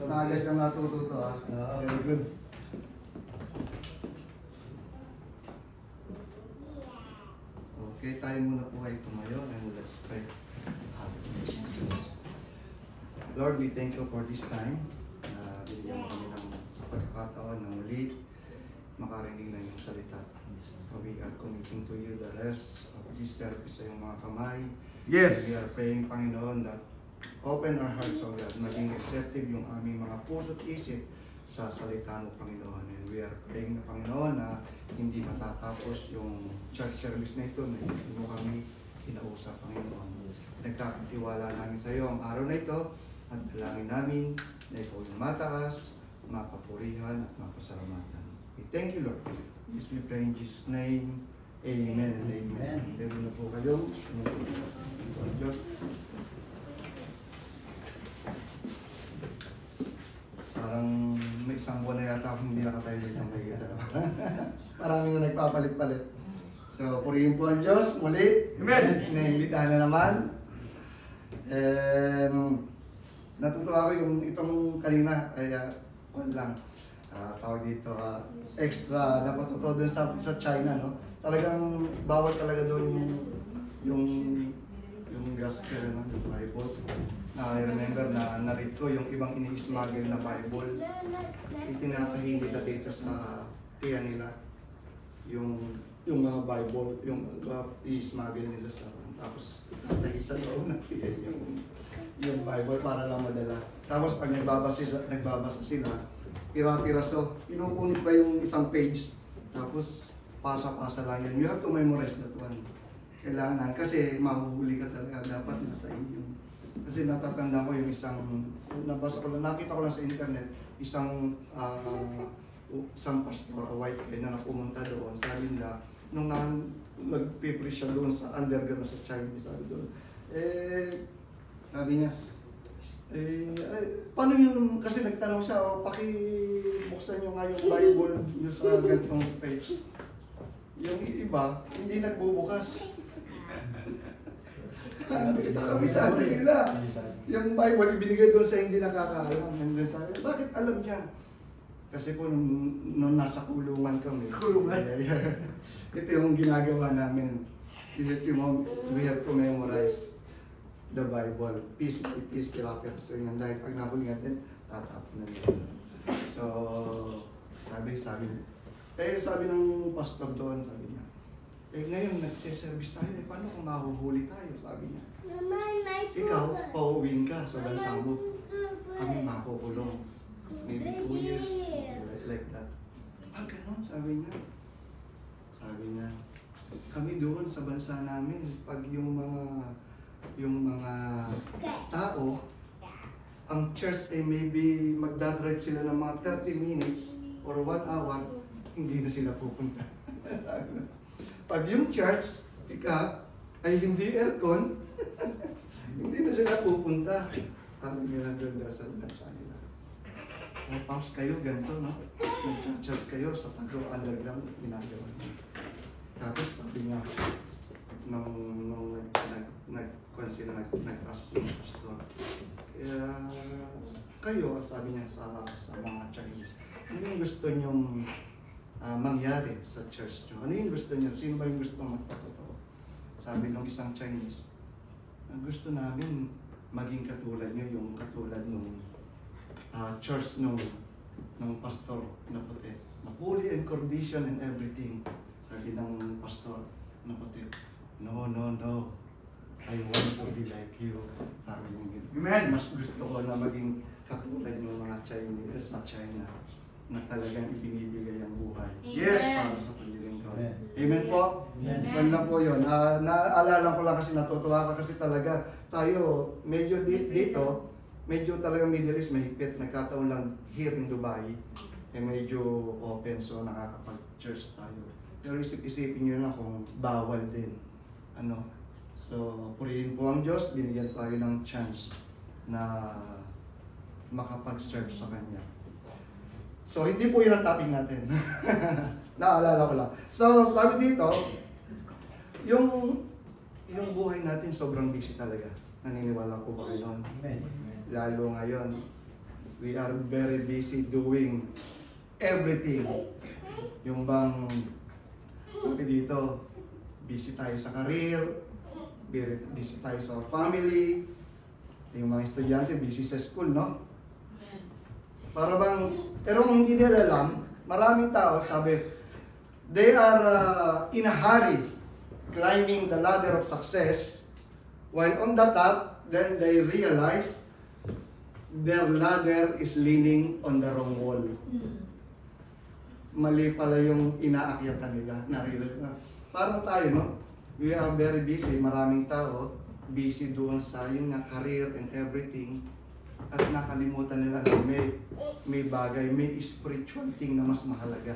Naga siyang natututo ha. Very good. Okay, tayo muna po kayo tumayo and let's pray. Hallelujah, Jesus. Lord, we thank you for this time. Binigyan mo kami ng pagkakataon na muli makarinig ng iyong salita. We are committing to you the rest of this service sa iyong mga kamay. Yes. We are praying, Panginoon, that open our hearts, O God, maging receptive yung aming mga puso at isip sa salita mo, Panginoon. And we are praying na, Panginoon, na hindi matatapos yung church service na ito na hindi mo kami kinausap, Panginoon. Nagkakatiwala namin sa iyo ang araw na ito at dalangin namin na ikaw yung mataas, mapapurihan at mapasalamatan. We thank you, Lord. This we pray in Jesus' name. Amen and amen. Dito na po kayo. Diyos. Parang may isang buwan na yata akong hindi nakatayo dito ng may gita naman. Maraming na nagpapalit-palit. So, purihin po ang Diyos. Muli. Amen. Naimbitahan na naman. And natutuwa ko yung itong kanina. Ay, lang. Tawag dito, extra napatuto dun sa China, no? Talagang bawal talaga doon yung gospel ng Bible. I remember na narit ko yung ibang ini-smuggle na Bible. Itinatahi nila dito sa tiyan nila. Yung mga Bible, yung i-smuggle nila sa tapos itatahi sa loob ng tiyan yung Bible para lang madala. Tapos pag nagbabasa sila, pira-piraso, pinupunit ba yung isang page, tapos pasa-pasa lang yun. You have to memorize that one. Kailangan, kasi mahuhuli ka talaga, dapat nasa inyo. Kasi natatandaan ko yung isang, nabasa ko lang, nakita ko lang sa internet, isang pastor, a white guy na pumunta doon, sabi nila, nung nag-preach siya doon sa underground sa Chinese, sabi doon, sabi niya, paano yun? Kasi nagtanong siya, pakibuksan nyo nga yung Bible nyo sa ganitong page. Yung iba, hindi nagbubukas. Kami sabi nila, yung Bible ibinigay doon sa hindi nakakaalam. And then sabi, bakit alam niya? Kasi po nung nasa kulungan kami. Ito yung ginagawa namin. We have to memorize the Bible, piece by piece, pira-piraso yan. Dahil pag nahuli natin, tatapon na nila. So, sabi ng pastor doon, sabi niya, ngayon nagsiservice tayo, paano kung mahuhuli tayo? Sabi niya, ikaw, pauwiin ka sa bansa mo, kami makukulong. Maybe 2 years, like that. Ganon, sabi niya. Kami doon sa bansa namin, pag yung mga tao, ang church ay maybe magdadrive sila ng mga 30 minutes or 1 hour, hindi na sila pupunta. Pag yung church, ay hindi aircon, hindi na sila pupunta. Sabi nila doon sa bansa nila. Pause kayo, ganito, no? Nag-church kayo sa Tago Underground, ginagawa niyo. Tapos sabi niya, nung nag-ask yung pastor, kayo, sabi niya sa mga Chinese, ano yung gusto niyong mangyari sa church niyo? Ano yung gusto niyo? Sino ba yung gusto magpatotoo? Sabi ng isang Chinese, ang gusto namin maging katulad niyo, yung katulad nung church nung pastor na puti. Holy and condition and everything. Sabi ng pastor na puti, no. I want to be like you. Sabi niya gano'n. Amen. Mas gusto ko na maging katulad ng mga Chinese sa China na talagang ibinibigay ang buhay. Yes. Para sa paglilingkod. Amen po? Amen lang po yun. Naalala ko lang kasi natutuwa ka kasi talaga tayo medyo dito, medyo talagang Middle East mahigpit. Nagkataon lang here in Dubai, medyo open so nakakapag-church tayo. Pero isip-isipin nyo na kung bawal din. So, purihin po ang Diyos, binigyan tayo ng chance na makapag-serve sa Kanya. So, hindi po yun ang topic natin. Naalala ko lang. So, sabi dito, yung buhay natin sobrang busy talaga. Naniniwala po ba kayo? Lalo ngayon, We are very busy doing everything. Yung bang, sabi dito, busy tayo sa career, busy tayo sa family, yung mga estudyante busy sa school, no? Para bang, pero kung hindi nila alam, maraming tao, sabi, they are in a hurry, climbing the ladder of success, while on the top, then they realize their ladder is leaning on the wrong wall. Mali pala yung inaakyatan nila. Narinig na. Parang tayo, no? We are very busy. Maraming tao busy doon sa yung career and everything. At nakalimutan nila na may bagay, may spiritual thing na mas mahalaga.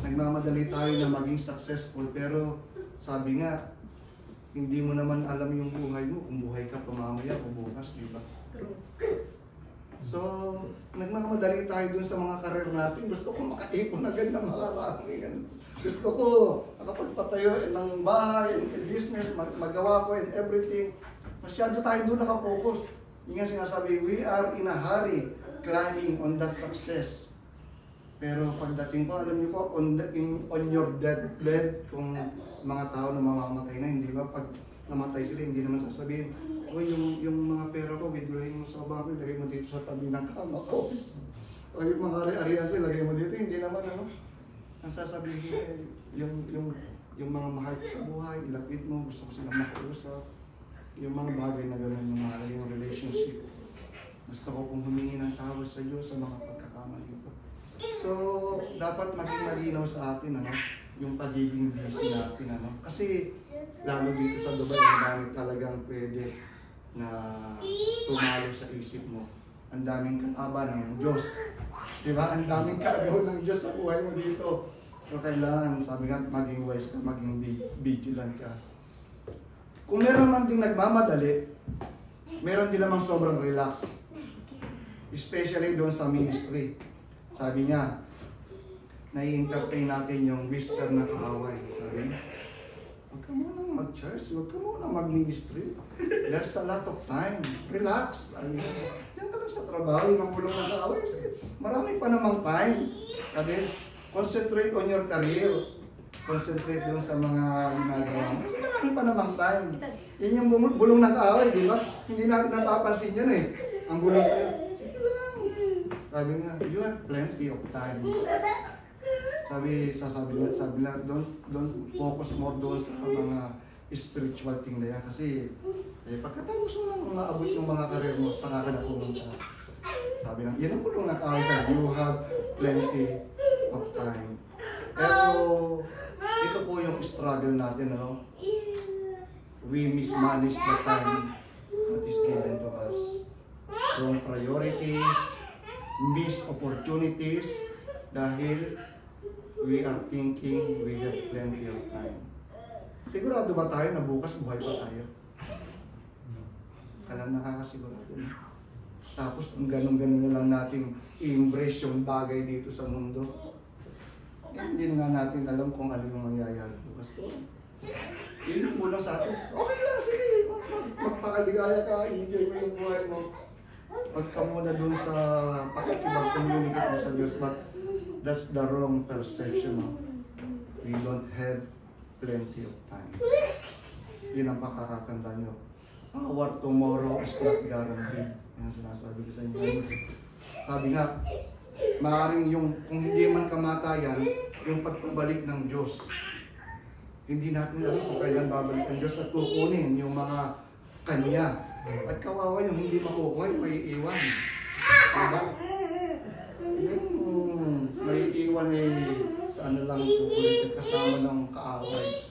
Nagmamadali tayo na maging successful, pero sabi nga, hindi mo naman alam yung buhay mo, kung buhay ka pamamaya o bukas, di ba? So, nagmamadali tayo dun sa mga karir natin. Gusto ko makaipon agad ng makarami. Gusto ko makapagpatayo ng bahay, and business, magawa ko and everything. Masyado tayo dun nakapokus. Yung nga sinasabi, we are in a hurry climbing on that success. Pero pagdating ko, alam niyo po, on your deathbed, kung mga tao na mamamatay na, hindi ba? Pag namatay sila, hindi naman sasabihin, o yung mga pera ko, withdrawin mo sa banko, lagay mo dito sa tabi ng kama ko. O yung mga ari-arian ko, lagay mo dito, hindi naman ano. Ang sasabihin, yung mga mahal ko sa buhay, ilapit mo, gusto ko silang makausap. Yung mga bagay na gano'n, yung mahal yung relationship. Gusto ko kung humingi ng tawad sa Diyos sa mga pagkakamali ko. So, dapat maging malinaw sa atin, ano, yung pagiging busy natin, ano. Kasi, lalo dito sa Dubai, ang dami talagang pwede na tumalo sa isip mo. Ang daming kataba ng Diyos. Diba? Ang daming kaagaw ng Diyos sa buhay mo dito. So, kailangan, sabi nga, maging wise ka, maging vigilant ka. Kung meron man ding nagmamadali, meron din namang sobrang relax. Especially doon sa ministry. Sabi niya, nai-entertain natin yung whisper na kaaway. Sabi niya, huwag ka muna mag-church, huwag ka muna mag-ministry. There's a lot of time. Relax. Sabi niya, yan ka lang sa trabaho, yung bulong na kaaway. Marami pa namang time. Sabi, concentrate on your career. Concentrate doon sa mga ginagawa mo. Kasi marami pa namang time. Yan yung bulong ng kaaway, di ba? Hindi natin napapansin yan eh. Ang bulong sa'yo, sige lang. Sabi nga, you have plenty of time. Sabi lang, don't focus more doon sa mga spiritual thing na yan. Kasi, pagkatapos mo lang maabot yung mga karir mo, saka ka na pumunta. Sabi lang, yan ang bulong ng kaaway sa'yo, you have plenty of time. Pero, ito po yung struggle natin, ano? We mismanage the time that is given to us. Wrong priorities, missed opportunities, dahil we are thinking we have plenty of time. Sigurado ba tayo na bukas buhay pa tayo? Alam, nakakasigurado na. Tapos kung ganun-ganun na lang natin i-embrace yung bagay dito sa mundo, hindi nga natin alam kung ano yung mangyayari bukas. So, yun yung kulang sa atin. Okay lang, sige, magpakaligaya ka, enjoy mo yung buhay mo. Pagka muna dun sa pakikipag-communicate mo sa Diyos, but that's the wrong perception. No? We don't have plenty of time. Yun ang pakakatanda nyo. Our tomorrow is not guaranteed. Yan sinasabi ko sa inyo. Sabi nga, maaaring yung, kung hindi man kamatayan, yung pagpabalik ng Diyos. Hindi natin alam kung kailan babalik ang Diyos at kukunin yung mga Kanya. At kawawa yung hindi makukuha, may iwan. Diba? Yung may iwan saan lang kukulit at kasama ng kaaway.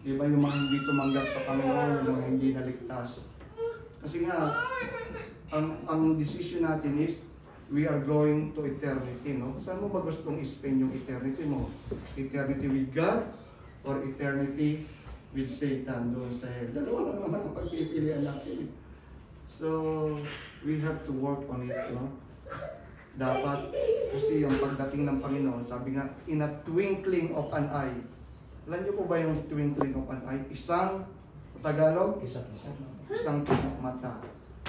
Diba yung mga hindi tumanggap sa Panginoon, yung mga hindi naligtas. Kasi nga, ang decision natin is, we are going to eternity, no? Saan mo ba gustong i-spend yung eternity mo? Eternity with God or eternity with Satan doon sa hell? Dalawa lang naman ang pagpipilian natin. So, we have to work on it, no? Dapat, kasi yung pagdating ng Panginoon, sabi nga, in a twinkling of an eye. Alam niyo po ba yung twinkling of an eye? Isang, Tagalog? Isang kisap mata.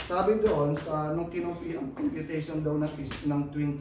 Sabi doon, sa nung kinumpi ang computation daw ng twin flame